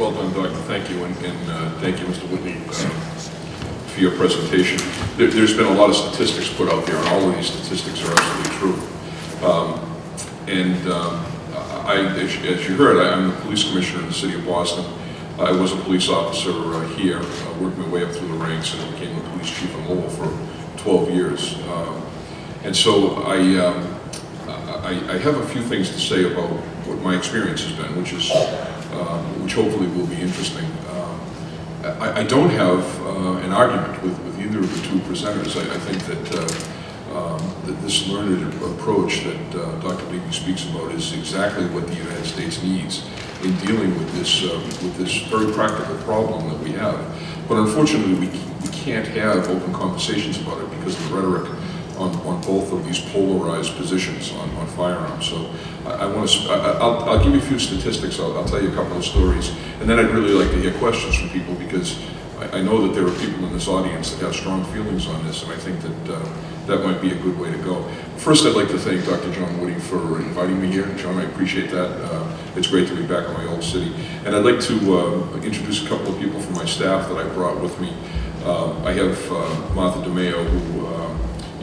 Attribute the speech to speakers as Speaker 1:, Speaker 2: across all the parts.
Speaker 1: Well done, Doctor. Thank you, and thank you, Mr. Whitney, for your presentation. There's been a lot of statistics put out there, and all of these statistics are absolutely true. As you heard, I'm the police commissioner in the city of Boston. I was a police officer here, worked my way up through the ranks, and became the police chief in Lowell for 12 years. And so I have a few things to say about what my experience has been, which hopefully will be interesting. I don't have an argument with either of the two presenters. I think that this learned approach that Dr. Levy speaks about is exactly what the United States needs in dealing with this very practical problem that we have. But unfortunately, we can't have open conversations about it because of the rhetoric on both of these polarized positions on firearms. So I'll give you a few statistics. I'll tell you a couple of stories, and then I'd really like to hear questions from people, because I know that there are people in this audience that have strong feelings on this, and I think that that might be a good way to go. First, I'd like to thank Dr. John Woody for inviting me here. John, I appreciate that. It's great to be back in my old city. And I'd like to introduce a couple of people from my staff that I brought with me. I have Martha DeMeo, who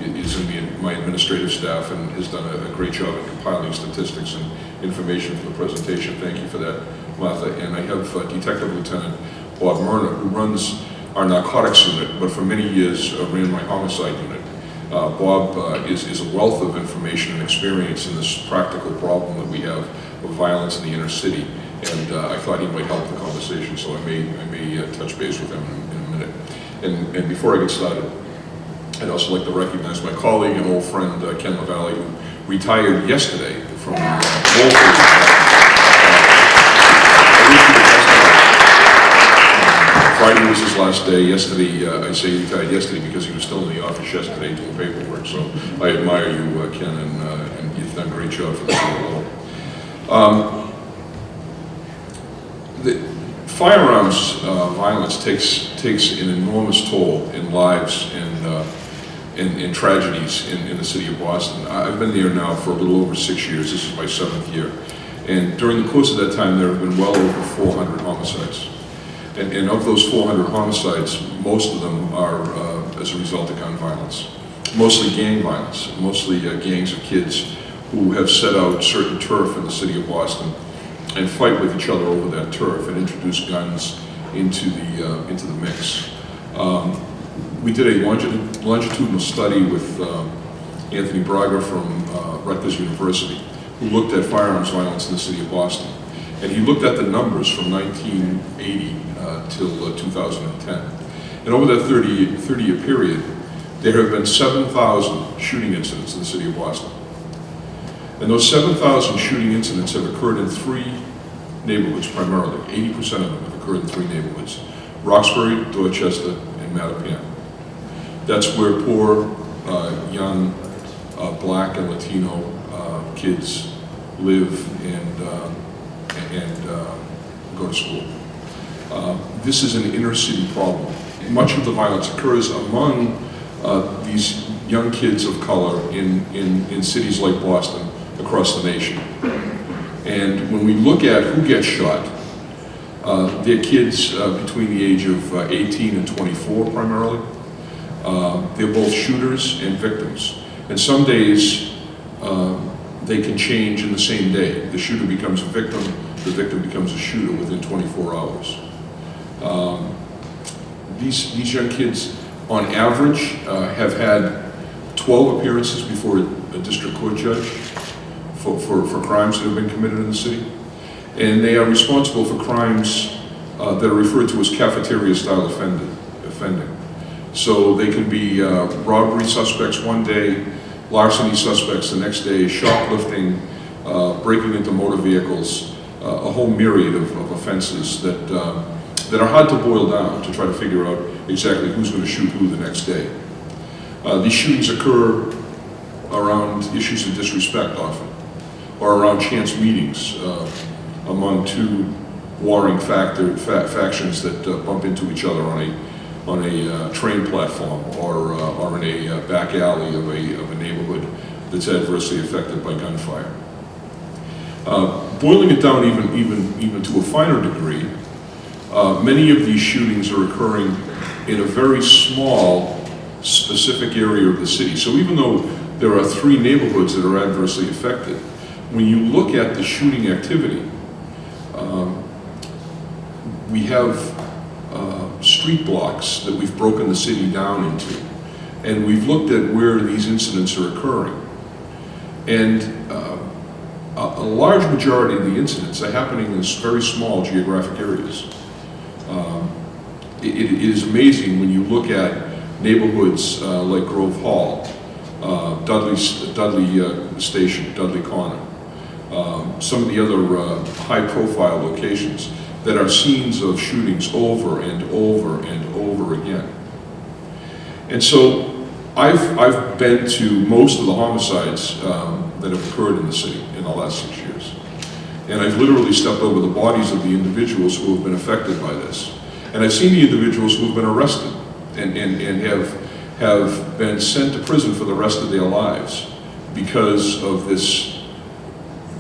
Speaker 1: is in my administrative staff and has done a great job in compiling statistics and information for the presentation. Thank you for that, Martha. And I have Detective Lieutenant Bob Myrna, who runs our narcotics unit, but for many years ran my homicide unit. Bob is a wealth of information and experience in this practical problem that we have of violence in the inner city, and I thought he might help the conversation, so I may touch base with him in a minute. And before I get started, I'd also like to recognize my colleague and old friend, Ken LaValle, who retired yesterday from Friday was his last day. Yesterday, I say he retired yesterday because he was still in the office yesterday doing paperwork. So I admire you, Ken, and you've done a great job for the city. Firearms violence takes an enormous toll in lives and tragedies in the city of Boston. I've been there now for a little over 6 years. This is my 7th year. And during the course of that time, there have been well over 400 homicides. And of those 400 homicides, most of them are as a result of gun violence. Mostly gang violence, mostly gangs of kids who have set out certain turf in the city of Boston and fight with each other over that turf and introduce guns into the mix. We did a longitudinal study with Anthony Braga from Rutgers University, who looked at firearms violence in the city of Boston. And he looked at the numbers from 1980 till 2010. And over that 30-year period, there have been 7,000 shooting incidents in the city of Boston. And those 7,000 shooting incidents have occurred in 3 neighborhoods primarily. 80% of them have occurred in 3 neighborhoods: Roxbury, Dorchester, and Mattapan. That's where poor, young, black and Latino kids live and go to school. This is an inner city problem. Much of the violence occurs among these young kids of color in cities like Boston across the nation. And when we look at who gets shot, they're kids between the age of 18 and 24 primarily. They're both shooters and victims. And some days they can change in the same day. The shooter becomes a victim, the victim becomes a shooter within 24 hours. These young kids, on average, have had 12 appearances before a district court judge for crimes that have been committed in the city. And they are responsible for crimes that are referred to as cafeteria-style offending. So they can be robbery suspects one day, larceny suspects the next day, shoplifting, breaking into motor vehicles, a whole myriad of offenses that are hard to boil down to try to figure out exactly who's going to shoot who the next day. These shootings occur around issues of disrespect often, or around chance meetings among 2 warring factions that bump into each other on a train platform or in a back alley of a neighborhood that's adversely affected by gunfire. Boiling it down even to a finer degree, Many of these shootings are occurring in a very small, specific area of the city. So even though there are 3 neighborhoods that are adversely affected, when you look at the shooting activity, we have street blocks that we've broken the city down into. And we've looked at where these incidents are occurring. And a large majority of the incidents are happening in very small geographic areas. It is amazing when you look at neighborhoods like Grove Hall, Dudley Station, Dudley Corner, some of the other high-profile locations that are scenes of shootings over and over and over again. And so I've been to most of the homicides that have occurred in the city in the last 6 years. And I've literally stepped over the bodies of the individuals who have been affected by this. And I've seen the individuals who have been arrested and have been sent to prison for the rest of their lives because of this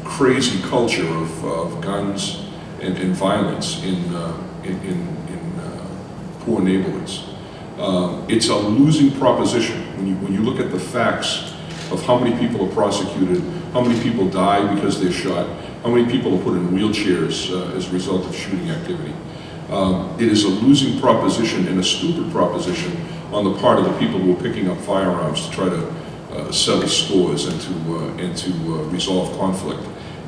Speaker 1: crazy culture of guns and violence in poor neighborhoods. It's a losing proposition when you look at the facts of how many people are prosecuted, how many people die because they're shot, how many people are put in wheelchairs as a result of shooting activity. It is a losing proposition and a stupid proposition on the part of the people who are picking up firearms to try to settle scores and to resolve conflict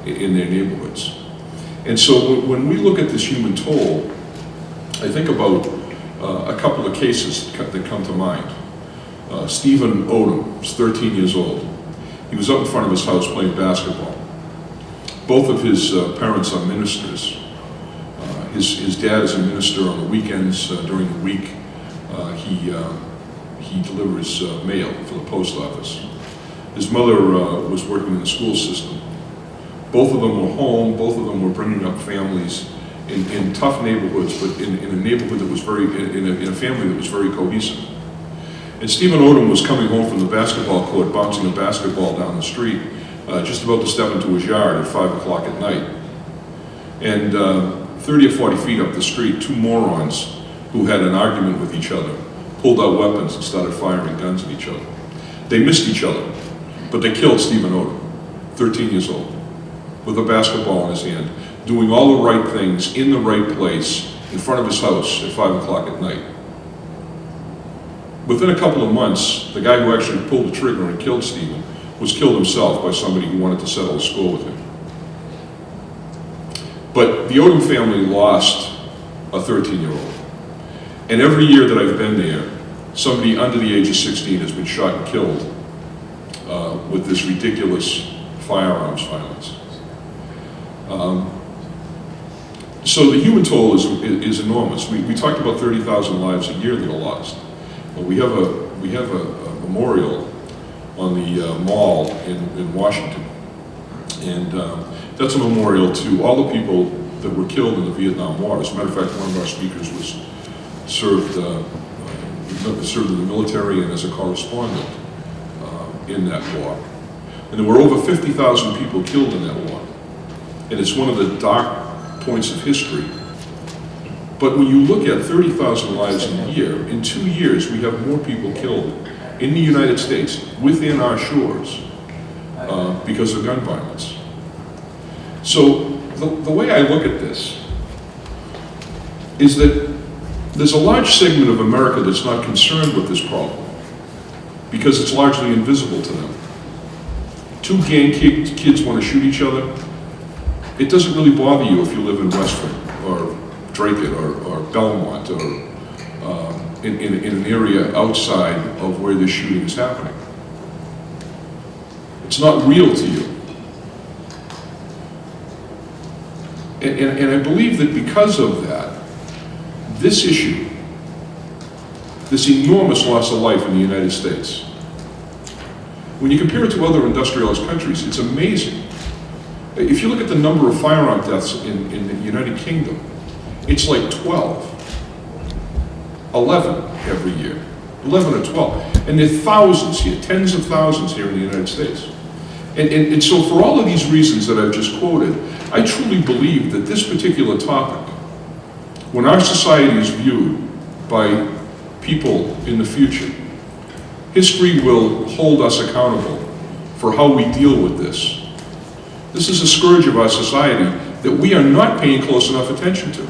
Speaker 1: in their neighborhoods. And so when we look at this human toll, I think about a couple of cases that come to mind. Stephen Odom was 13 years old. He was up in front of his house playing basketball. Both of his parents are ministers. His dad is a minister on the weekends. During the week, he delivers mail for the post office. His mother was working in the school system. Both of them were home. Both of them were bringing up families in tough neighborhoods, but in a neighborhood that was in a family that was very cohesive. And Stephen Odom was coming home from the basketball court, bouncing a basketball down the street, just about to step into his yard at 5 o'clock at night. And 30 or 40 feet up the street, 2 morons who had an argument with each other pulled out weapons and started firing guns at each other. They missed each other, but they killed Stephen Odom, 13 years old, with a basketball in his hand, doing all the right things in the right place in front of his house at 5 o'clock at night. Within a couple of months, the guy who actually pulled the trigger and killed Stephen was killed himself by somebody who wanted to settle a score with him. But the Odom family lost a 13-year-old. And every year that I've been there, somebody under the age of 16 has been shot and killed with this ridiculous firearms violence. So the human toll is enormous. We talked about 30,000 lives a year that are lost. Well, we have a memorial on the mall in Washington, and that's a memorial to all the people that were killed in the Vietnam War. As a matter of fact, one of our speakers was served in the military and as a correspondent in that war. And there were over 50,000 people killed in that war. And it's one of the dark points of history. But when you look at 30,000 lives a year, in 2 years we have more people killed in the United States within our shores because of gun violence. So the way I look at this is that there's a large segment of America that's not concerned with this problem because it's largely invisible to them. 2 gang kids want to shoot each other. It doesn't really bother you if you live in Westford or Dracut or Belmont or in an area outside of where this shooting is happening. It's not real to you. And I believe that because of that, this issue, this enormous loss of life in the United States, when you compare it to other industrialized countries, it's amazing. If you look at the number of firearm deaths in the United Kingdom, it's like 11 every year, 11 or 12. And there are thousands here, tens of thousands here in the United States. And so for all of these reasons that I've just quoted, I truly believe that this particular topic When our society is viewed by people in the future, history will hold us accountable for how we deal with this. This is a scourge of our society that we are not paying close enough attention to.